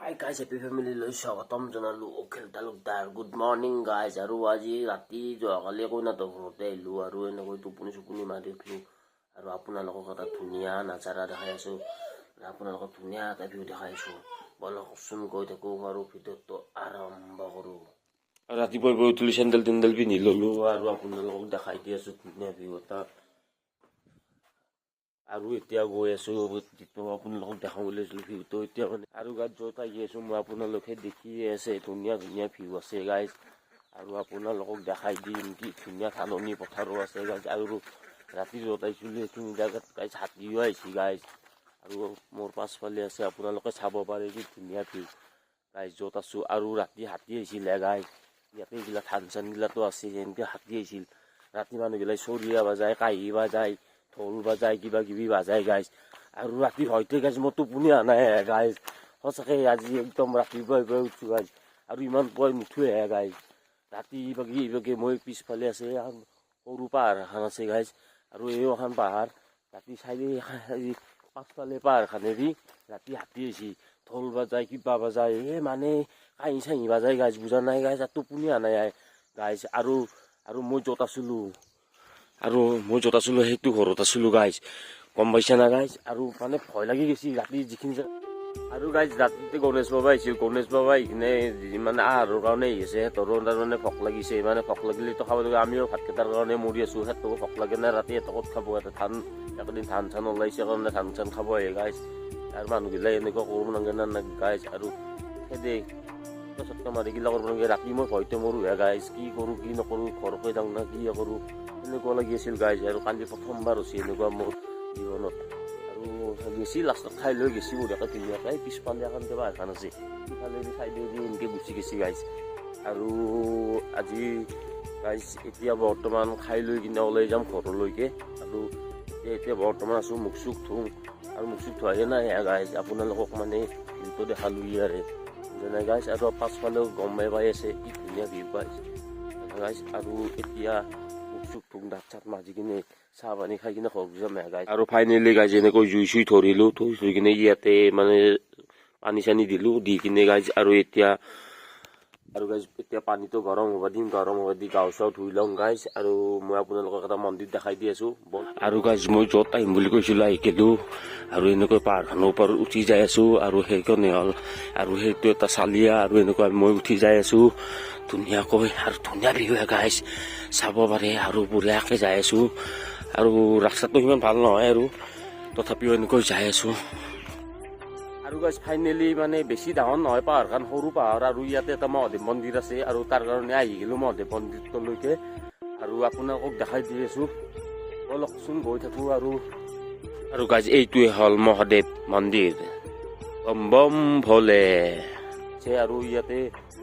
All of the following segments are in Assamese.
Hi guys, happy family লৈ স্বাগতম জনালো Akhil Talukdar good morning guys আৰু আজি ৰাতি যোৱাকালি কইনাটো ঘৰতে আহিলোঁ আৰু এনেকৈ টোপনি চুপনি মাৰি উঠিলোঁ আৰু আপোনালোকক এটা ধুনীয়া নাজাৰা দেখাই আছোঁ আপোনালোকক ধুনীয়া এটা ভিউ দেখাই আছোঁ বলকচোন গৈ থাকোঁ আৰু ভিডিঅ'টো আৰম্ভ কৰোঁ ৰাতিপুৱা গৈ উঠিলোঁ চেণ্ডেল টেণ্ডেল পিন্ধি ল'লোঁ আৰু আপোনালোকক দেখাই দি আছোঁ ধুনীয়া ভিউ এটা আৰু এতিয়া গৈ আছোঁ যিটো আপোনালোকক দেখাম বুলি লৈছিলোঁ ভিউটো এতিয়া মানে আৰু গাত য'ত আহি আছোঁ মই আপোনালোকে দেখিয়ে আছে ধুনীয়া ধুনীয়া ভিউ আছে গাইজ আৰু আপোনালোকক দেখাই দিম কি ধুনীয়া ধাননি পথাৰো আছে গাইজ আৰু ৰাতি য'ত আহিছিলোঁ সেইখিনি জেগাত গাইজ হাতীও আহিছে গাইজ আৰু মোৰ পাছফালে আছে আপোনালোকে চাব পাৰে কি ধুনীয়া ভিউ গাইজ য'ত আছোঁ আৰু ৰাতি হাতী আহিছিলে গাইজ ইয়াতে এইবিলাক ধান চানবিলাকতো আছে এনেকৈ হাতী আহিছিল ৰাতি মানুহবিলাক চৰিয়া বাজায় কাঁহী বাজায় ঢোল বাজায় কিবা কিবি বাজায় গাইজ আৰু ৰাতি হয়তো গাইজ মই টোপনি অহা নাই গাইজ সঁচাকৈ আজি একদম ৰাতিপুৱাই উঠছোঁ গাইজ আৰু ইমান পুৱাই নুঠোৱে গাইজ ৰাতি ইভাগে মই পিছফালে আছে সৰু পাহাৰ এখন আছে গাইজ আৰু এই এখন পাহাৰ ৰাতি চাইডে পাছফালে পাহাৰখনেদি ৰাতি হাতী আহিছে ঢোল বাজায় কিবা বাজায় এই মানে কাঁহী চাঁহী বাজায় গাইজ বুজা নাই গাইজ আৰু টোপনি অহা নাই গাইজ আৰু মই য'ত আছিলোঁ সেইটো ঘৰত আছিলোঁ গাইজ গম পাইছে না গাইজ আৰু মানে ভয় লাগি গৈছে ৰাতি যিখিনি আৰু গাইজ ৰাতিতে গণেশ বাবা আহিছিল গণেশ বাবা এইখিনি মানে আহাৰৰ কাৰণে আহিছে সিহঁতৰো তাৰমানে ভোক লাগিছে মানে ভোক লাগিলেতো খাব লাগে আমিও ভাতকেইটাৰ কাৰণে মৰি আছোঁ সিহঁতকো ভোক লাগে না ৰাতি সিহঁতক ক'ত খাব সিহঁতে একদিন ধান চান ওলাইছে কাৰণে ধান চান খাব আহে গাইজ আৰু মানুহবিলাক এনেকুৱা কৰিব নালাগে না গাইজ আৰু সেইদে চটকা মাৰিগিলা কৰিব নালাগে ৰাতি মই ভয়তে মৰোঁ গাইজ কি কৰোঁ কি নকৰোঁ ঘৰকে যাওঁ না কি কৰোঁ এনেকুৱা লাগি আছিল গাইজ আৰু কালি প্ৰথমবাৰ হৈছে এনেকুৱা মোৰ জীৱনত আৰু গেছি লাষ্টত খাই লৈ গেছি বঢ়িয়াকৈ ধুনীয়াকৈ পিছফালে এখন কিবা এখন আছে সিফালে চাইডেদি এনেকৈ গুচি গৈছে গাইজ আৰু আজি গাইজ এতিয়া বৰ্তমান খাই লৈ কিনে ওলাই যাম ঘৰলৈকে আৰু এতিয়া বৰ্তমান আছোঁ মুখ চুখ ধুওঁ আৰু মুখ চুখ ধোৱাহে নাই গাইজ আপোনালোকক মানে ভিউটো দেখালোঁ ইয়াৰে যেনে গাইজ আৰু পাছফালেও গমে পাই আছে কি ধুনীয়া ভিউ পাইছে গাইজ আৰু এতিয়া চুক থুক দাঁত চাত মাজি কিনে চাহ পানী খাই কিনে ঘৰ যাম গাইজ আৰু ফাইনেলি গাইজ এনেকৈ জুই চুই ধৰিলোঁ থৈ কিনে ইয়াতে মানে পানী চানী দিলোঁ দি কিনে গাইজ আৰু এতিয়া পানীটো গৰম হ'ব দিম গৰম হ'ব দি গাও চাও ধুই লওঁ গাইজ আৰু মই আপোনালোকক এটা মন্দিৰ দেখাই দি আছোঁ আৰু গাইজ মই য'ত আহিম বুলি কৈছিলোঁ আহি গ'লোঁ আৰু এনেকৈ পাহাৰখনৰ ওপৰত উঠি যাই আছোঁ আৰু সেইকাৰণে হ'ল আৰু সেইটো এটা চালিয়া আৰু এনেকুৱা মই উঠি যাই আছোঁ ধুনীয়াকৈ আৰু ধুনীয়া ভিউ গাইজ চাব পাৰে আৰু বঢ়িয়াকৈ যাই আছোঁ আৰু ৰাস্তাটো ইমান ভাল নহয় আৰু তথাপিও এনেকৈ যাই আছোঁ আৰু গাইজ ফাইনেলি মানে বেছি ডাঙৰ নহয় পাহাৰখন সৰু পাহাৰ আৰু ইয়াতে এটা মহাদেৱ মন্দিৰ আছে আৰু তাৰ কাৰণে আহি গ'লোঁ মহাদেৱ মন্দিৰটোলৈকে আৰু আপোনালোকক দেখাই দি আছোঁ অলপচোন গৈ থাকোঁ আৰু গাইজ এইটোৱে হ'ল মহাদেৱ মন্দিৰ বম বম ভলে আৰু ইয়াতে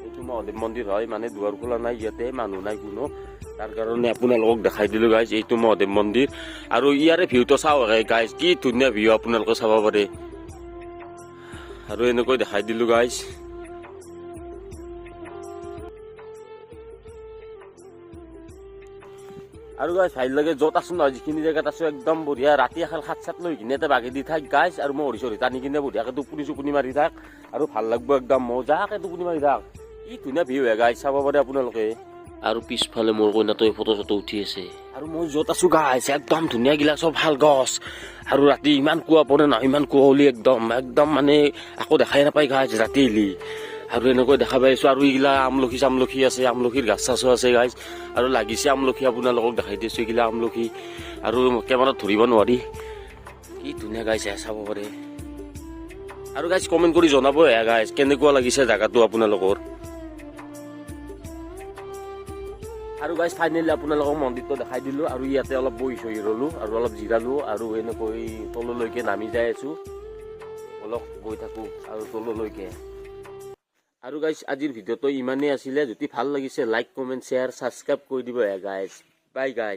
এইটো মহাদেৱ মন্দিৰ হয় মানে দুৱাৰ খোলা নাই ইয়াতে মানুহ নাই কোনো তাৰ কাৰণে আপোনালোকক দেখাই দিলোঁ গাইজ এইটো মহাদেৱ মন্দিৰ আৰু ইয়াৰে ভিউটো চাওক গাইজ কি ধুনীয়া ভিউ আপোনালোকে চাব পাৰে আৰু এনেকৈ দেখাই দিলোঁ গাইজ আৰু গাইজ ভাল লাগে য'ত আছোঁ নহয় যিখিনি জেগাত আছোঁ একদম বঢ়িয়া ৰাতি এখান হাত চাত লৈ কিনে এটা বাগি দি থাক গাইজ আৰু মৰি চৰি টানি কিনে বঢ়িয়াকৈ টোপনি চুপনি মাৰি থাক আৰু ভাল লাগব একদম মজাকৈ টোপনি মাৰি থাক কি ধুনীয়া ভিউ গাইজ চাব পাৰে আপোনালোকে আৰু পিছফালে মোৰ কইনাটোৱে ফটো চটো উঠি আছে আৰু মই য'ত আছোঁ গাইজ একদম ধুনীয়া গিলা চব ভাল গছ আৰু ৰাতি ইমান কুঁৱা পৰে নহয় ইমান কুঁৱলী একদম মানে আকৌ দেখাই নাপায় গাইজ ৰাতি আহিলি আৰু এনেকৈ দেখা পাই আছোঁ আৰু এইগিলা আমলখি চামলখি আছে আমলখিৰ গাছ চাছো আছে গাইজ আৰু লাগিছে আমলখি আপোনালোকক দেখাই দিছোঁ এইগিলা আমলখি আৰু কেমেৰাত ধৰিব নোৱাৰি কি ধুনীয়া গাইজ চাব পাৰে আৰু গাইজ কমেণ্ট কৰি জনাব গাইজ কেনেকুৱা লাগিছে জেগাটো আপোনালোকৰ আৰু গাইজ ফাইনেলি আপোনালোকক মন্দিৰটো দেখাই দিলোঁ আৰু ইয়াতে অলপ বহি চহি ৰ'লোঁ আৰু অলপ জিৰালোঁ আৰু এনেকৈ তললৈকে নামি যাই আছোঁ অলপ গৈ থাকোঁ আৰু তললৈকে আৰু গাইজ আজিৰ ভিডিঅ'টো ইমানেই আছিলে যদি ভাল লাগিছে লাইক কমেণ্ট শ্বেয়াৰ ছাবস্ক্ৰাইব কৰি দিব গাইজ বাই গাইজ।